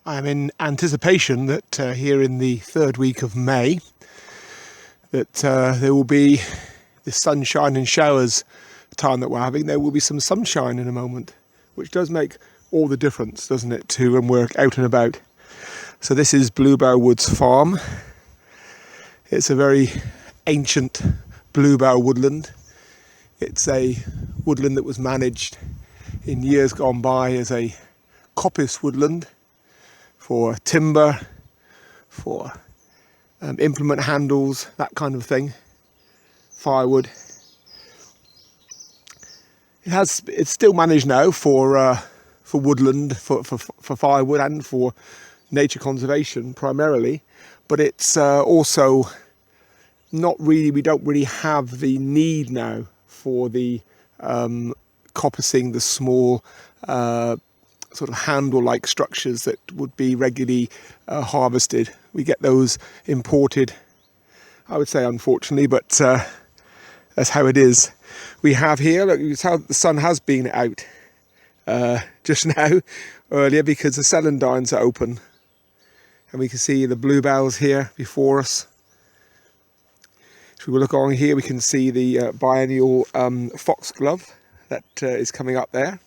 I'm in anticipation that here in the third week of May that there will be the sunshine and showers time that we're having. There will be some sunshine in a moment, which does make all the difference, doesn't it, to when we're out and about. So this is Bluebell Wood's farm. It's a very ancient bluebell woodland. It's a woodland that was managed in years gone by as a coppice woodland for timber, for implement handles, that kind of thing, firewood. It's still managed now for woodland, for firewood and for nature conservation primarily, but it's also not really, we don't really have the need now for the coppicing, the small sort of handle-like structures that would be regularly harvested. We get those imported, I would say, unfortunately, but that's how it is. We have here, look, it's how the sun has been out just now, earlier, because the celandines are open. And we can see the bluebells here before us. If we look on here, we can see the biennial foxglove that is coming up there.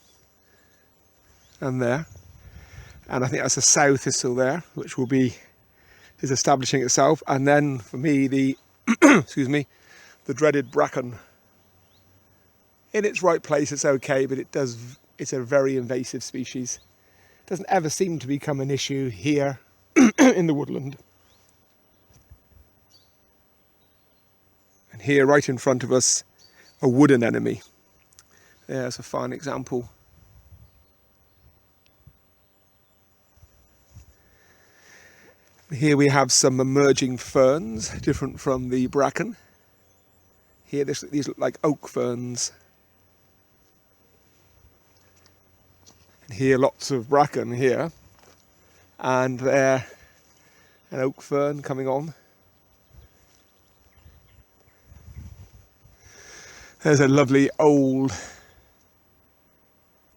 And there, and I think that's a sow thistle there, which is establishing itself. And then for me, the excuse me, the dreaded bracken. In its right place, it's okay, but it's a very invasive species. It doesn't ever seem to become an issue here in the woodland. And here, right in front of us, a wood anemone. There's a fine example. Here we have some emerging ferns, different from the bracken. Here these look like oak ferns. And here lots of bracken here. And there an oak fern coming on. There's a lovely old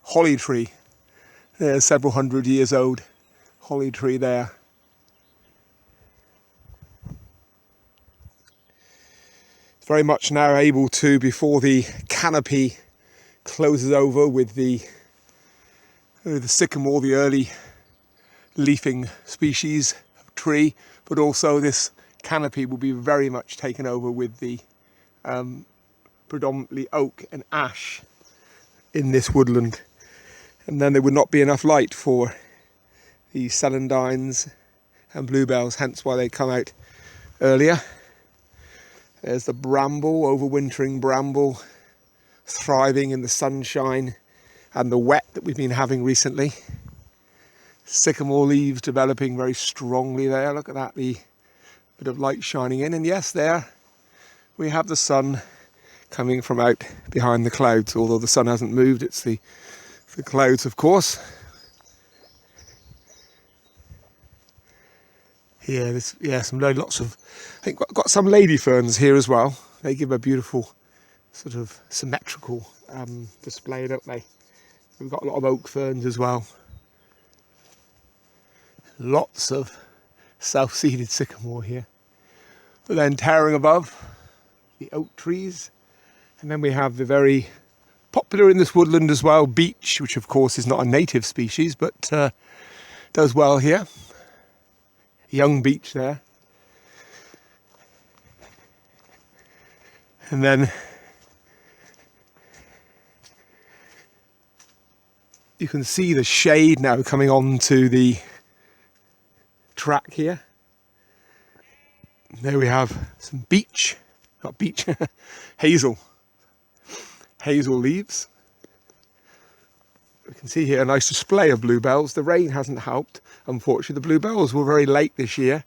holly tree. There's several hundred years old holly tree there. Very much now able to, before the canopy closes over with the sycamore, the early leafing species of tree, but also this canopy will be very much taken over with the predominantly oak and ash in this woodland. And then there would not be enough light for the celandines and bluebells, hence why they come out earlier. There's the bramble, overwintering bramble, thriving in the sunshine and the wet that we've been having recently. Sycamore leaves developing very strongly there. Look at that, the bit of light shining in. And yes, there we have the sun coming from out behind the clouds, although the sun hasn't moved. It's the clouds, of course. Here, lots of, I think got some lady ferns here as well. They give a beautiful sort of symmetrical display, don't they? We've got a lot of oak ferns as well. Lots of self-seeded sycamore here. But then towering above, the oak trees. And then we have the very popular in this woodland as well, beech, which of course is not a native species, but does well here. Young beech there. And then you can see the shade now coming on to the track here. There we have some beech, not beech, hazel leaves. We can see here a nice display of bluebells. The rain hasn't helped, unfortunately. The bluebells were very late this year,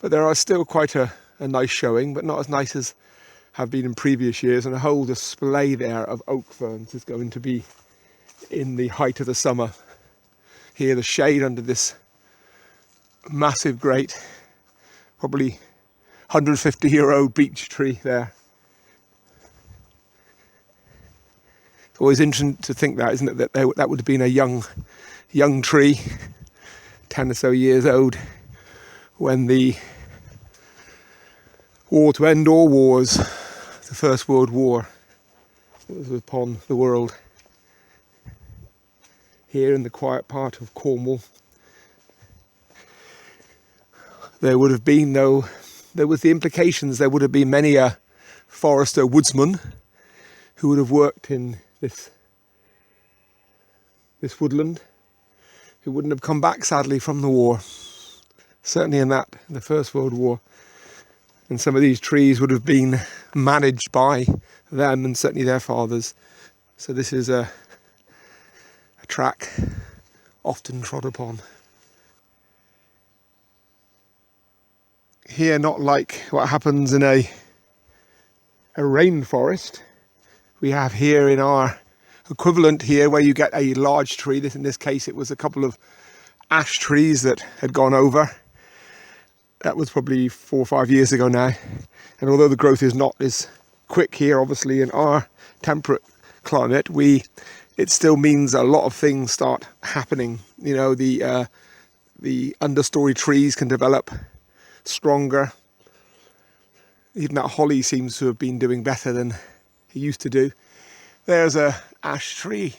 but there are still quite a nice showing, but not as nice as have been in previous years. And a whole display there of oak ferns is going to be in the height of the summer. Here, the shade under this massive, great, probably 150-year-old beech tree there. It's always interesting to think that, isn't it, that would have been a young tree 10 or so years old when the war to end all wars, the First World War, was upon the world. Here in the quiet part of Cornwall, there would have been there was the implications, there would have been many a forester woodsman who would have worked in this woodland, who wouldn't have come back sadly from the war, certainly in the First World War. And some of these trees would have been managed by them and certainly their fathers. So this is a track often trod upon. Here, not like what happens in a rainforest, we have here in our equivalent here where you get a large tree. In this case it was a couple of ash trees that had gone over. That was probably 4 or 5 years ago now, and although the growth is not as quick here obviously in our temperate climate, it still means a lot of things start happening. You know, the understory trees can develop stronger. Even that holly seems to have been doing better than it used to do. There's a ash tree.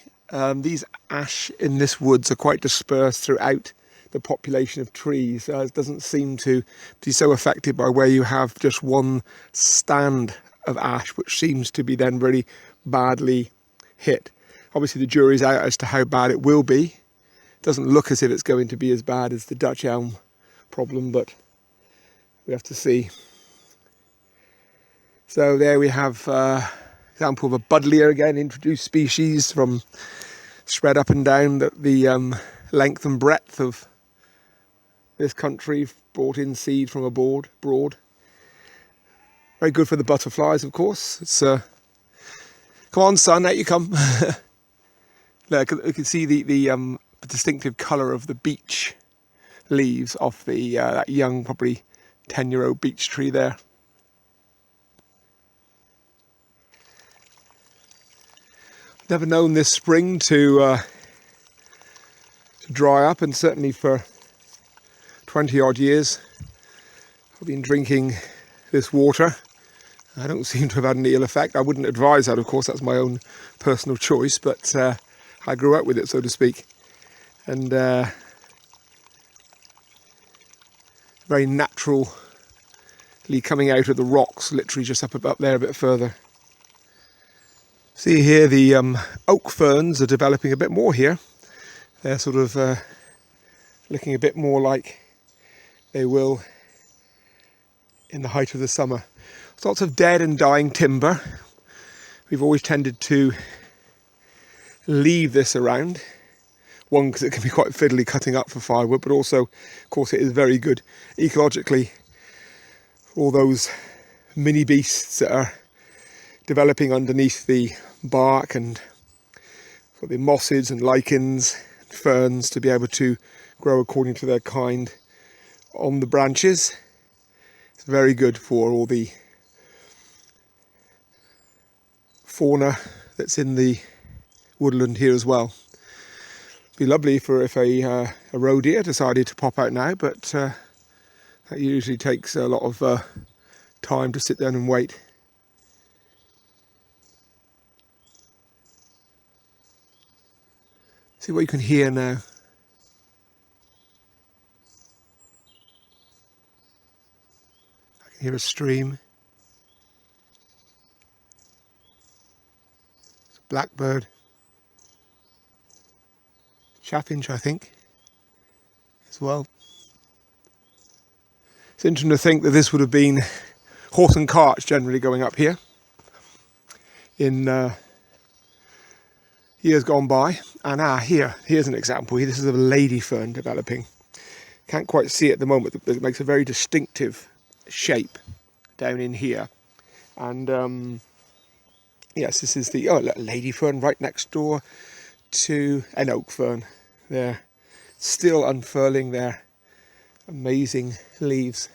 These ash in this woods are quite dispersed throughout the population of trees. It doesn't seem to be so affected by where you have just one stand of ash, which seems to be then really badly hit. Obviously the jury's out as to how bad it will be. It doesn't look as if it's going to be as bad as the Dutch elm problem, but we have to see. So there we have example of a buddleia again, introduced species from spread up and down the length and breadth of this country, brought in seed from abroad. Very good for the butterflies, of course. It's come on, son, out you come. Look, you can see the distinctive colour of the beech leaves off that young, probably 10-year-old beech tree there. Never known this spring to dry up, and certainly for 20 odd years I've been drinking this water. I don't seem to have had any ill effect. I wouldn't advise that, of course, that's my own personal choice, but I grew up with it, so to speak, and very naturally coming out of the rocks, literally just up there a bit further. See here the oak ferns are developing a bit more here. They're sort of looking a bit more like they will in the height of the summer. There's lots of dead and dying timber. We've always tended to leave this around. One, because it can be quite fiddly cutting up for firewood, but also, of course, it is very good ecologically for all those mini beasts that are developing underneath the bark, and for the mosses and lichens and ferns to be able to grow according to their kind on the branches. It's very good for all the fauna that's in the woodland here as well. It'd be lovely if a roe deer decided to pop out now, but that usually takes a lot of time to sit down and wait. See what you can hear now. I can hear a stream. It's a blackbird. Chaffinch, I think, as well. It's interesting to think that this would have been horse and carts generally going up here in years gone by. And here's an example. This is a lady fern developing. Can't quite see it at the moment, but it makes a very distinctive shape down in here. And yes, this is the lady fern right next door to an oak fern. They're still unfurling their amazing leaves.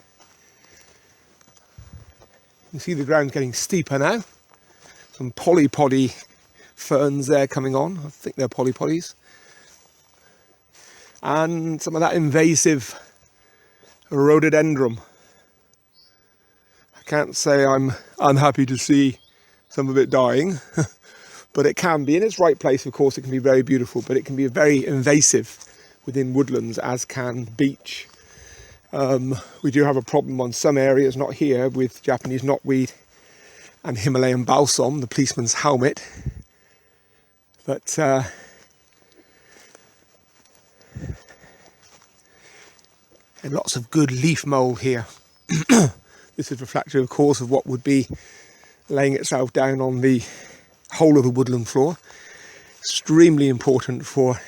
You can see the ground getting steeper now. Some polypody ferns there coming on. I think they're polypodies. and some of that invasive rhododendron. I can't say I'm unhappy to see some of it dying, but it can be, in its right place, of course, it can be very beautiful, but it can be very invasive within woodlands, as can beech. We do have a problem on some areas, not here, with Japanese knotweed and Himalayan balsam, the policeman's helmet. But and lots of good leaf mould here. This is reflective, of course, of what would be laying itself down on the whole of the woodland floor. Extremely important for,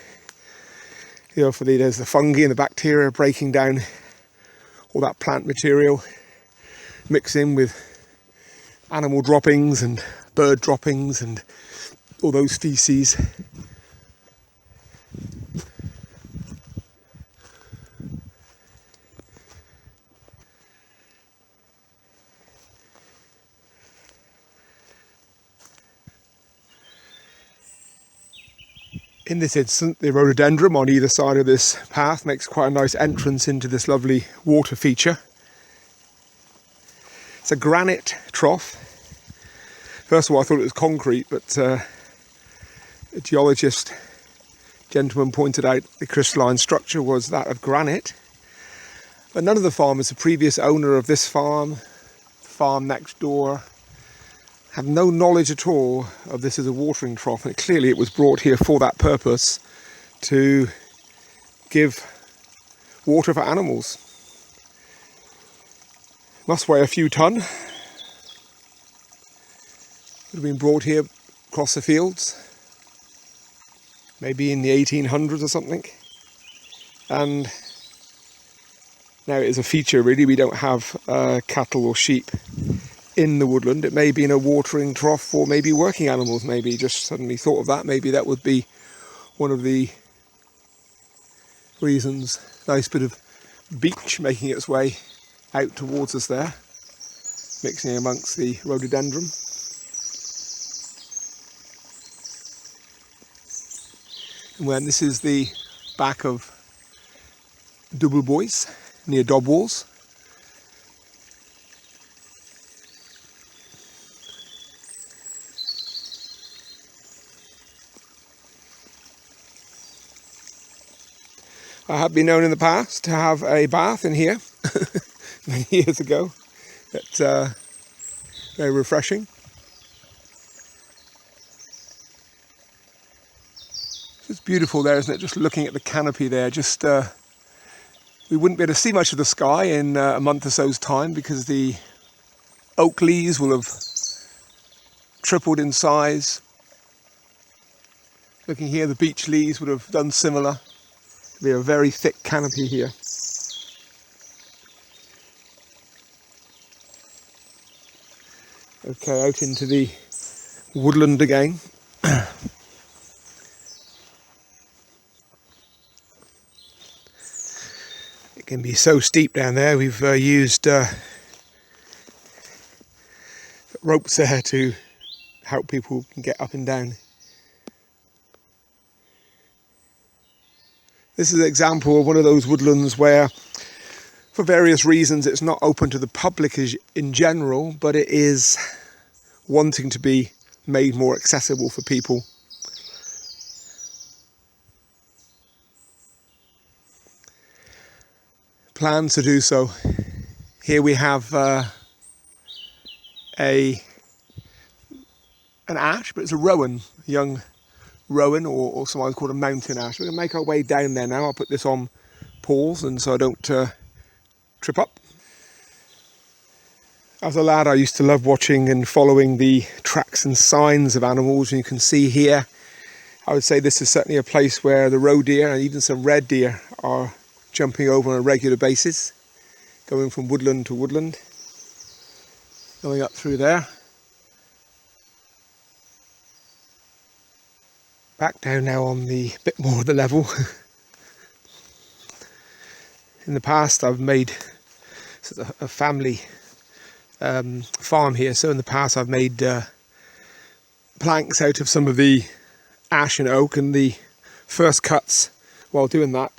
there's the fungi and the bacteria breaking down all that plant material, mixing with animal droppings and bird droppings and all those feces. In this instance, the rhododendron on either side of this path makes quite a nice entrance into this lovely water feature. It's a granite trough. First of all, I thought it was concrete, but a geologist gentleman pointed out the crystalline structure was that of granite. But none of the farmers, the previous owner of this farm, the farm next door, have no knowledge at all of this as a watering trough, and clearly it was brought here for that purpose, to give water for animals. Must weigh a few ton. Would have been brought here across the fields, maybe in the 1800s or something, and now it is a feature really. We don't have cattle or sheep in the woodland. It may be in a watering trough for maybe working animals, maybe. Just suddenly thought of that. Maybe that would be one of the reasons. Nice bit of beech making its way out towards us there, mixing amongst the rhododendron. And when this is the back of Double Boys near Dobwalls. I have been known in the past to have a bath in here many years ago. It's very refreshing. It's beautiful there, isn't it? Just looking at the canopy there. Just we wouldn't be able to see much of the sky in a month or so's time, because the oak leaves will have tripled in size. Looking here, the beech leaves would have done similar. Be a very thick canopy here. Okay, out into the woodland again. It can be so steep down there. We've used ropes there to help people get up and down. This is an example of one of those woodlands where, for various reasons, it's not open to the public in general, but it is wanting to be made more accessible for people. Plans to do so. Here we have an ash, but it's a rowan, a young rowan, or sometimes called a mountain ash. We're going to make our way down there now. I'll put this on pause and so I don't trip up. As a lad, I used to love watching and following the tracks and signs of animals, and you can see here, I would say this is certainly a place where the roe deer and even some red deer are jumping over on a regular basis, going from woodland to woodland, going up through there. Back down now on the bit more of the level. In the past I've made sort of a family farm here, so in the past I've made planks out of some of the ash and oak, and the first cuts while doing that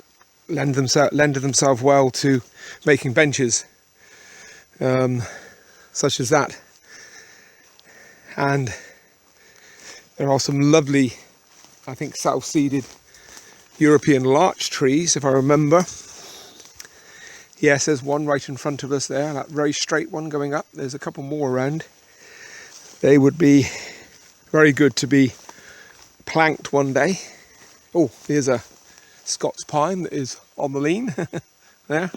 lend themselves well to making benches, such as that. And there are some lovely, I think, south-seeded European larch trees, if I remember. Yes, there's one right in front of us there, that very straight one going up. There's a couple more around. They would be very good to be planked one day. Oh, here's a Scots pine that is on the lean there.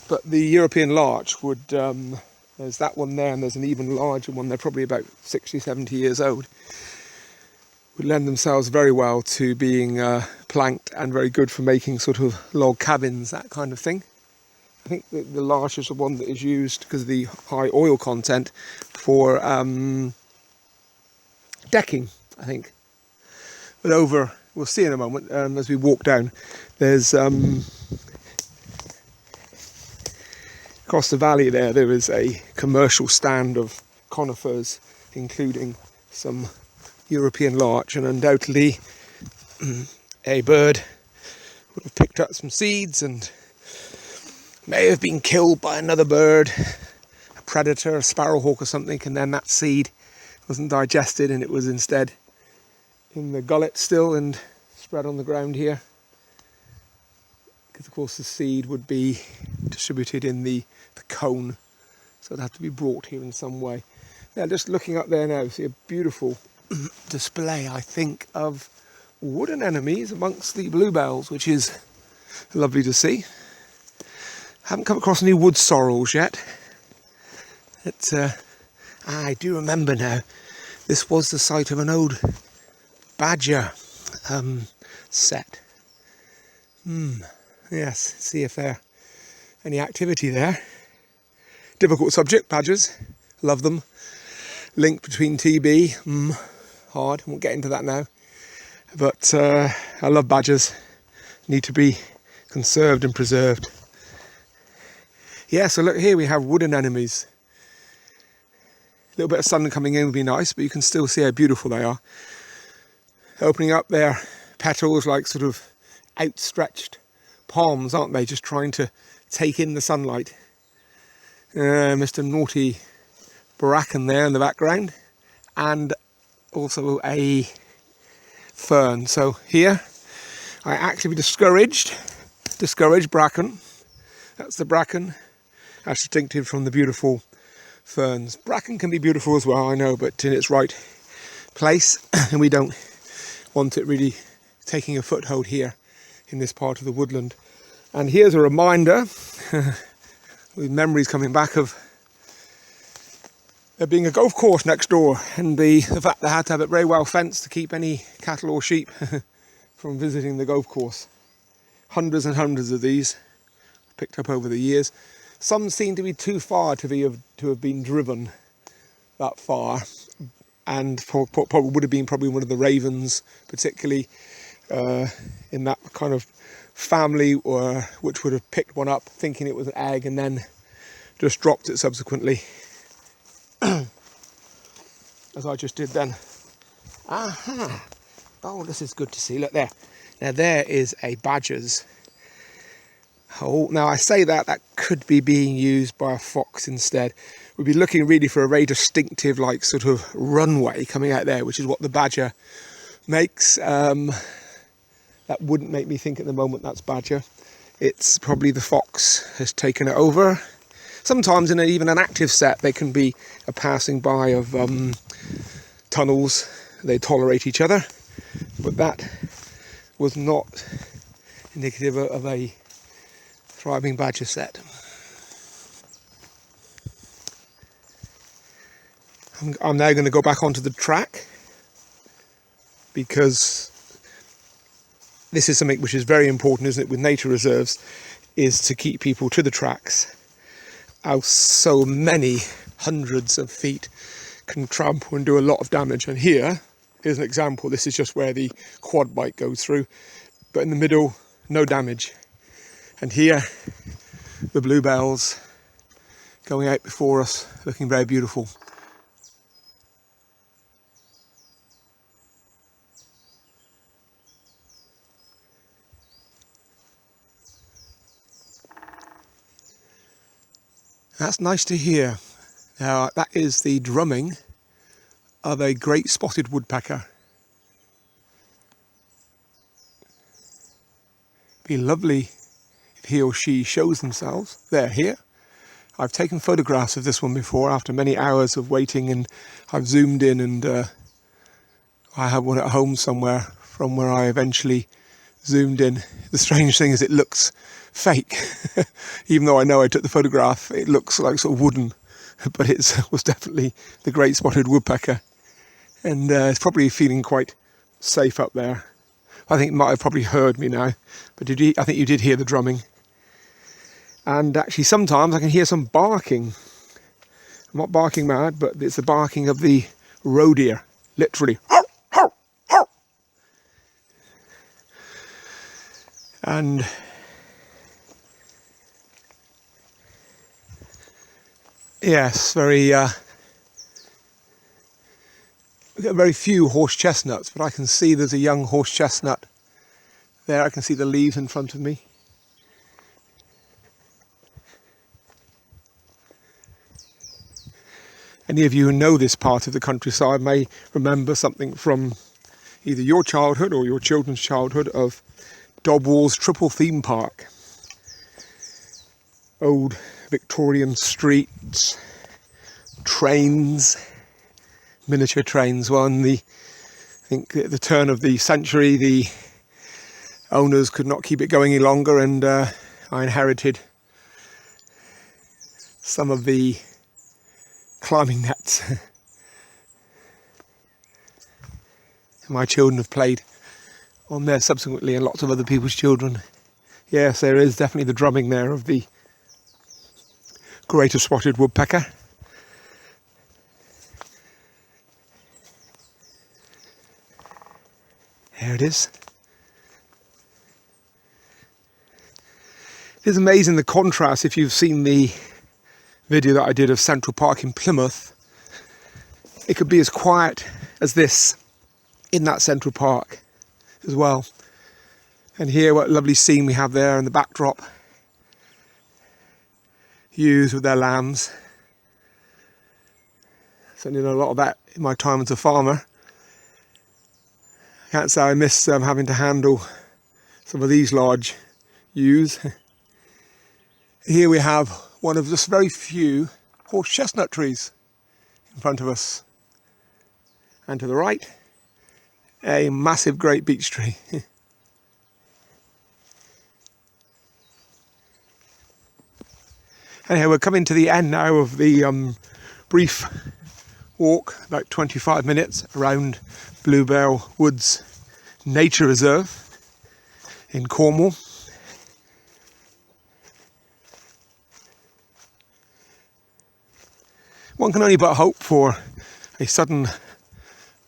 But the European larch would, there's that one there, and there's an even larger one. They're probably about 60, 70 years old. Would lend themselves very well to being planked, and very good for making sort of log cabins, that kind of thing. I think that the larch is the one that is used, because of the high oil content, for decking, I think. But over, we'll see in a moment, as we walk down, there's across the valley there is a commercial stand of conifers, including some European larch, and undoubtedly a bird would have picked up some seeds and may have been killed by another bird, a predator, a sparrowhawk or something, and then that seed wasn't digested and it was instead in the gullet still and spread on the ground here. Because of course the seed would be distributed in the cone, so it'd have to be brought here in some way. Now, just looking up there now, see a beautiful display, I think, of wood anemones amongst the bluebells, which is lovely to see. Haven't come across any wood sorrels yet. I do remember now, this was the site of an old badger set. Yes, see if there any activity there. Difficult subject, badgers, love them. Link between TB, hard, I won't get into that now. But I love badgers, need to be conserved and preserved. Yeah, so look here, we have wood anemones. A little bit of sun coming in would be nice, but you can still see how beautiful they are. Opening up their petals like sort of outstretched palms, aren't they? Just trying to take in the sunlight. Mr. Naughty bracken there in the background, and also a fern. So here I actively discourage bracken. That's the bracken, as distinctive from the beautiful ferns. Bracken can be beautiful as well, I know, but in its right place, and we don't want it really taking a foothold here in this part of the woodland. And here's a reminder, with memories coming back, of there being a golf course next door, and the fact they had to have it very well fenced to keep any cattle or sheep from visiting the golf course. Hundreds and hundreds of these picked up over the years. Some seem to be too far to have been driven that far, and probably would have been one of the ravens, particularly in that kind of family, or which would have picked one up thinking it was an egg and then just dropped it subsequently, as I just did then. Aha! Oh, this is good to see. Look there. Now there is a badger's hole. Now I say that could be being used by a fox instead. We'd be looking really for a very distinctive, like, sort of runway coming out there, which is what the badger makes. That wouldn't make me think at the moment that's badger. It's probably the fox has taken it over. Sometimes in even an active set, they can be a passing by of tunnels. They tolerate each other, but that was not indicative of a thriving badger set. I'm now going to go back onto the track, because this is something which is very important, isn't it, with nature reserves, is to keep people to the tracks. How so many hundreds of feet can trample and do a lot of damage. And here's an example. This is just where the quad bike goes through, but in the middle, no damage. And here, the bluebells going out before us, looking very beautiful. That's nice to hear. Now that is the drumming of a great spotted woodpecker. Be lovely if he or she shows themselves. They're here. I've taken photographs of this one before after many hours of waiting, and I've zoomed in, and I have one at home somewhere from where I eventually zoomed in. The strange thing is it looks fake. Even though I know I took the photograph, it looks like sort of wooden, but it was definitely the great spotted woodpecker. And it's probably feeling quite safe up there. I think it might have probably heard me now, but I think you did hear the drumming. And actually sometimes I can hear some barking. I'm not barking mad, but it's the barking of the roe deer, literally. And yes, we get very few horse chestnuts, but I can see there's a young horse chestnut there. I can see the leaves in front of me. Any of you who know this part of the countryside may remember something from either your childhood or your children's childhood of Dobwall's Triple Theme Park. Old Victorian streets, trains, miniature trains. Well, I think at the turn of the century, the owners could not keep it going any longer, and I inherited some of the climbing nets. My children have played on there subsequently, and lots of other people's children. Yes, there is definitely the drumming there of the greater spotted woodpecker. There it is. It is amazing the contrast. If you've seen the video that I did of Central Park in Plymouth, it could be as quiet as this in that Central Park as well. And here, what a lovely scene we have there in the backdrop. Ewes with their lambs. Certainly done a lot of that in my time as a farmer. I can't say I miss having to handle some of these large ewes. Here we have one of just very few horse chestnut trees in front of us. And to the right, a massive great beech tree. Anyhow, we're coming to the end now of the brief walk, about 25 minutes around Bluebell Woods Nature Reserve in Cornwall. One can only but hope for a sudden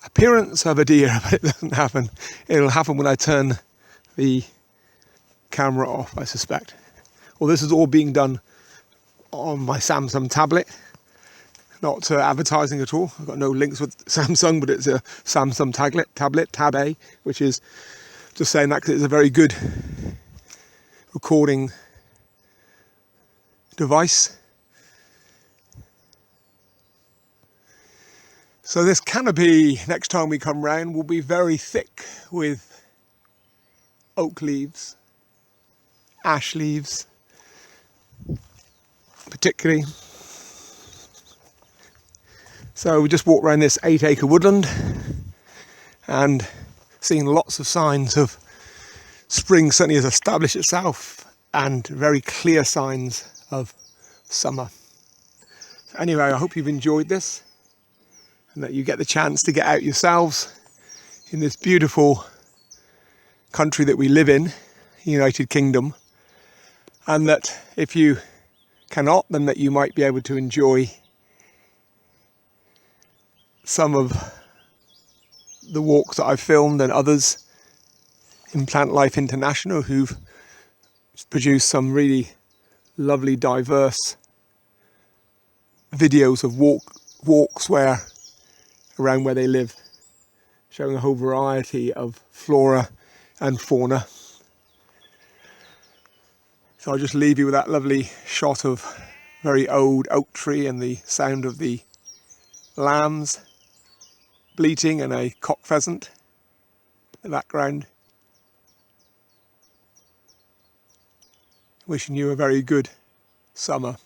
appearance of a deer, but it doesn't happen. It'll happen when I turn the camera off, I suspect. Well, this is all being done on my Samsung tablet, not advertising at all. I've got no links with Samsung, but it's a Samsung tablet, Tab A, which is just saying that because it's a very good recording device. So this canopy, next time we come round, will be very thick with oak leaves, ash leaves, particularly. So we just walked around this 8-acre woodland and seen lots of signs of spring certainly has established itself, and very clear signs of summer. So anyway, I hope you've enjoyed this, and that you get the chance to get out yourselves in this beautiful country that we live in, United Kingdom, and that if you cannot, then that you might be able to enjoy some of the walks that I've filmed and others in Plant Life International who've produced some really lovely diverse videos of walks around where they live, showing a whole variety of flora and fauna. So I'll just leave you with that lovely shot of very old oak tree and the sound of the lambs bleating and a cock pheasant in the background. Wishing you a very good summer.